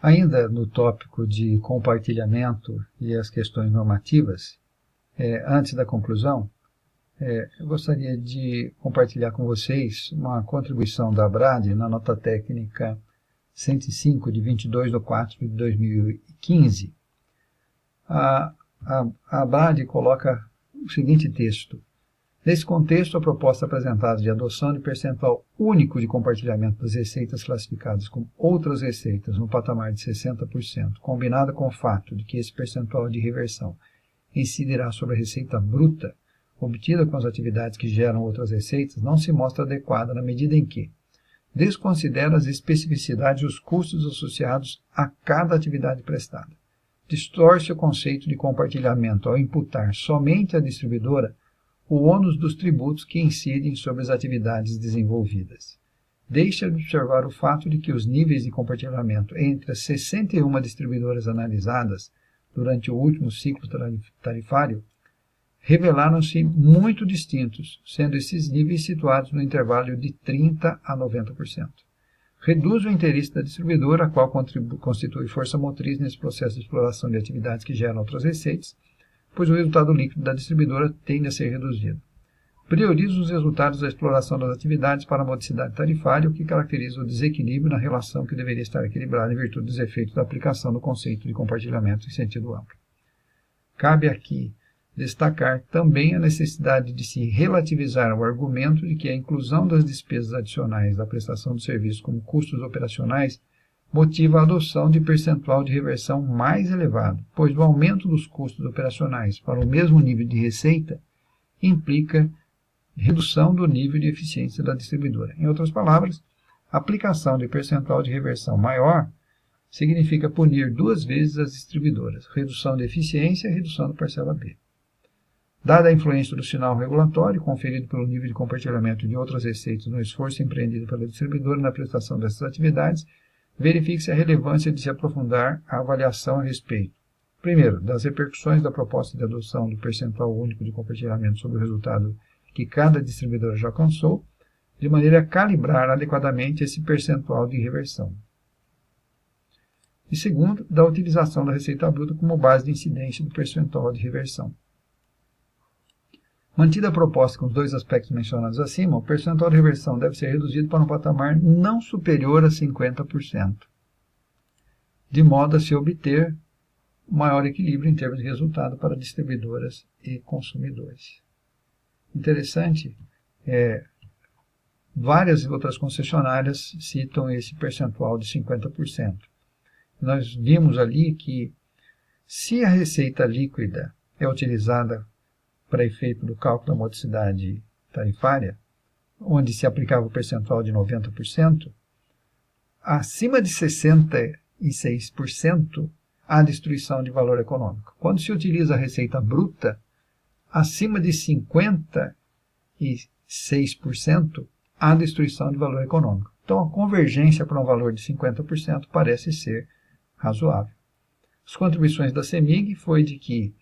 Ainda no tópico de compartilhamento e as questões normativas, antes da conclusão, eu gostaria de compartilhar com vocês uma contribuição da ABRAD na nota técnica 105, de 22/4/2015. A ABRAD coloca o seguinte texto: nesse contexto, a proposta apresentada de adoção de percentual único de compartilhamento das receitas classificadas como outras receitas no patamar de 60%, combinada com o fato de que esse percentual de reversão incidirá sobre a receita bruta obtida com as atividades que geram outras receitas, não se mostra adequada na medida em que desconsidera as especificidades e os custos associados a cada atividade prestada. Distorce o conceito de compartilhamento ao imputar somente à distribuidora o ônus dos tributos que incidem sobre as atividades desenvolvidas. Deixa de observar o fato de que os níveis de compartilhamento entre as 61 distribuidoras analisadas durante o último ciclo tarifário revelaram-se muito distintos, sendo esses níveis situados no intervalo de 30% a 90%. Reduz o interesse da distribuidora, a qual constitui força motriz nesse processo de exploração de atividades que geram outras receitas, pois o resultado líquido da distribuidora tende a ser reduzido. Prioriza os resultados da exploração das atividades para a modicidade tarifária, o que caracteriza o desequilíbrio na relação que deveria estar equilibrada em virtude dos efeitos da aplicação do conceito de compartilhamento em sentido amplo. Cabe aqui destacar também a necessidade de se relativizar o argumento de que a inclusão das despesas adicionais da prestação do serviço como custos operacionais motiva a adoção de percentual de reversão mais elevado, pois o aumento dos custos operacionais para o mesmo nível de receita implica redução do nível de eficiência da distribuidora. Em outras palavras, a aplicação de percentual de reversão maior significa punir duas vezes as distribuidoras, redução de eficiência e redução da parcela B. Dada a influência do sinal regulatório conferido pelo nível de compartilhamento de outras receitas no esforço empreendido pela distribuidora na prestação dessas atividades, verifique-se a relevância de se aprofundar a avaliação a respeito, primeiro, das repercussões da proposta de adoção do percentual único de compartilhamento sobre o resultado que cada distribuidora já alcançou, de maneira a calibrar adequadamente esse percentual de reversão. E segundo, da utilização da receita bruta como base de incidência do percentual de reversão. Mantida a proposta com os dois aspectos mencionados acima, o percentual de reversão deve ser reduzido para um patamar não superior a 50%, de modo a se obter maior equilíbrio em termos de resultado para distribuidoras e consumidores. Interessante, várias outras concessionárias citam esse percentual de 50%. Nós vimos ali que, se a receita líquida é utilizada para efeito do cálculo da modicidade tarifária, onde se aplicava o percentual de 90%, acima de 66% há destruição de valor econômico. Quando se utiliza a receita bruta, acima de 56% há destruição de valor econômico. Então, a convergência para um valor de 50% parece ser razoável. As contribuições da CEMIG foi de que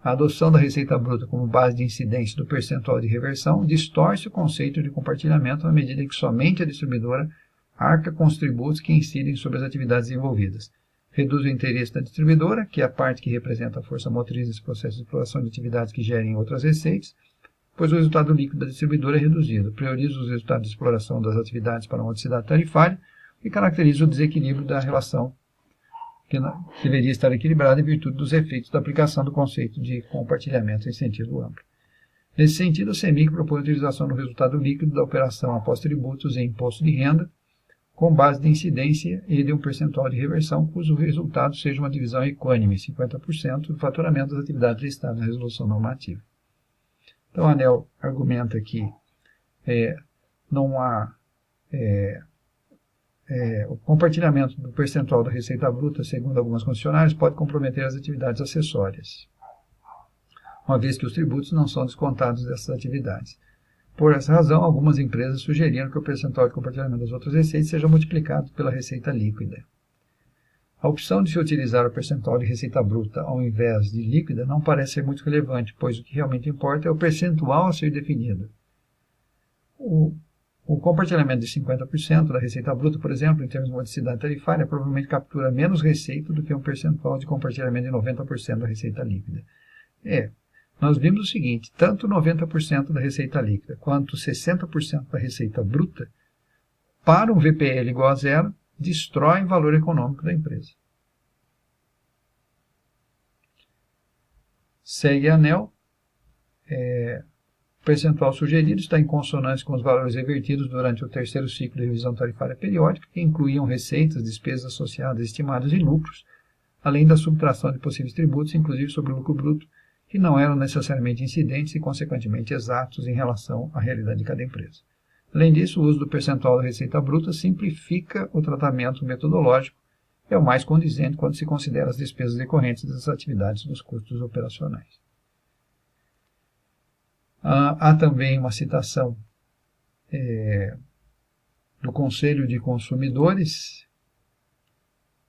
a adoção da receita bruta como base de incidência do percentual de reversão distorce o conceito de compartilhamento na medida em que somente a distribuidora arca com os tributos que incidem sobre as atividades envolvidas. Reduz o interesse da distribuidora, que é a parte que representa a força motriz desse processo de exploração de atividades que gerem outras receitas, pois o resultado líquido da distribuidora é reduzido. Prioriza os resultados de exploração das atividades para a modicidade tarifária e caracteriza o desequilíbrio da relação que deveria estar equilibrada em virtude dos efeitos da aplicação do conceito de compartilhamento em sentido amplo. Nesse sentido, a CEMIG propõe a utilização do resultado líquido da operação após tributos e imposto de renda, com base de incidência e de um percentual de reversão, cujo resultado seja uma divisão equânime, 50% do faturamento das atividades listadas na resolução normativa. Então, a ANEEL argumenta que não há o compartilhamento do percentual da receita bruta, segundo algumas concessionárias, pode comprometer as atividades acessórias, uma vez que os tributos não são descontados dessas atividades. Por essa razão, algumas empresas sugeriram que o percentual de compartilhamento das outras receitas seja multiplicado pela receita líquida. A opção de se utilizar o percentual de receita bruta ao invés de líquida não parece ser muito relevante, pois o que realmente importa é o percentual a ser definido. O compartilhamento de 50% da receita bruta, por exemplo, em termos de modicidade tarifária, provavelmente captura menos receita do que um percentual de compartilhamento de 90% da receita líquida. Nós vimos o seguinte, tanto 90% da receita líquida quanto 60% da receita bruta, para um VPL igual a zero, destroem o valor econômico da empresa. Segue a ANEEL. O percentual sugerido está em consonância com os valores revertidos durante o terceiro ciclo de revisão tarifária periódica, que incluíam receitas, despesas associadas estimadas e lucros, além da subtração de possíveis tributos, inclusive sobre o lucro bruto, que não eram necessariamente incidentes e, consequentemente, exatos em relação à realidade de cada empresa. Além disso, o uso do percentual da receita bruta simplifica o tratamento metodológico e é o mais condizente quando se considera as despesas decorrentes das atividades dos custos operacionais. Há também uma citação do Conselho de Consumidores,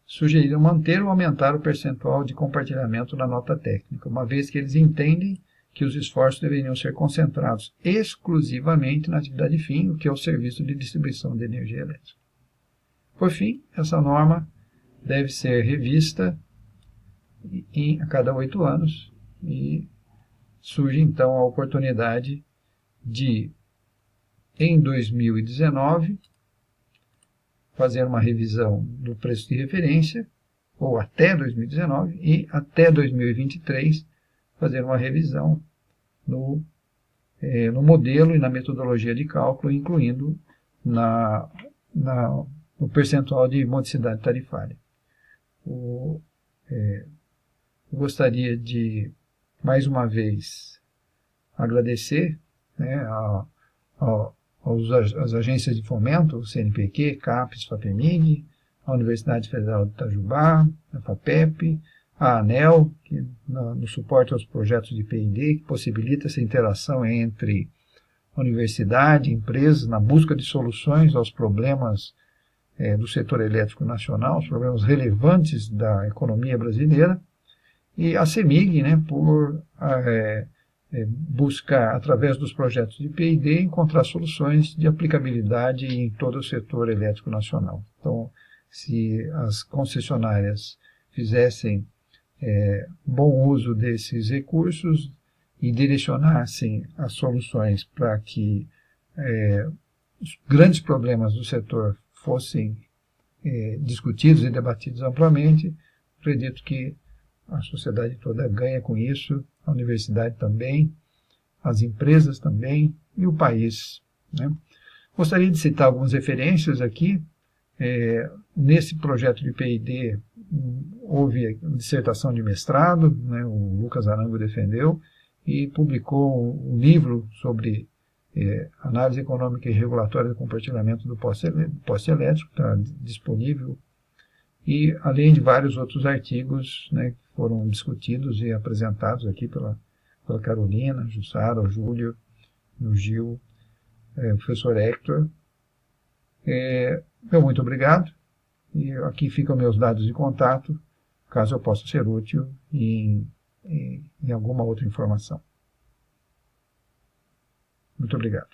sugeriram manter ou aumentar o percentual de compartilhamento na nota técnica, uma vez que eles entendem que os esforços deveriam ser concentrados exclusivamente na atividade fim, o que é o serviço de distribuição de energia elétrica. Por fim, essa norma deve ser revista a cada 8 anos e surge então a oportunidade de, em 2019, fazer uma revisão do preço de referência, ou até 2019, e até 2023 fazer uma revisão no modelo e na metodologia de cálculo, incluindo no percentual de modicidade tarifária. Eu gostaria de, mais uma vez, agradecer às agências de fomento, o CNPq, CAPES, FAPEMIG, a Universidade Federal de Itajubá, a FAPEP, a ANEEL, que no suporte aos projetos de P&D, que possibilita essa interação entre universidade e empresas na busca de soluções aos problemas do setor elétrico nacional, os problemas relevantes da economia brasileira, e a CEMIG, por buscar, através dos projetos de P&D, encontrar soluções de aplicabilidade em todo o setor elétrico nacional. Então, se as concessionárias fizessem bom uso desses recursos e direcionassem as soluções para que os grandes problemas do setor fossem discutidos e debatidos amplamente, acredito que a sociedade toda ganha com isso, a universidade também, as empresas também e o país. Gostaria de citar algumas referências aqui. Nesse projeto de P&D houve a dissertação de mestrado, o Lucas Arango defendeu, e publicou um livro sobre análise econômica e regulatória do compartilhamento do poste elétrico, está disponível, e além de vários outros artigos que foram discutidos e apresentados aqui pela Carolina, Jussara, o Júlio, o Gil, o professor Hector. Meu muito obrigado, e aqui ficam meus dados de contato, caso eu possa ser útil em alguma outra informação. Muito obrigado.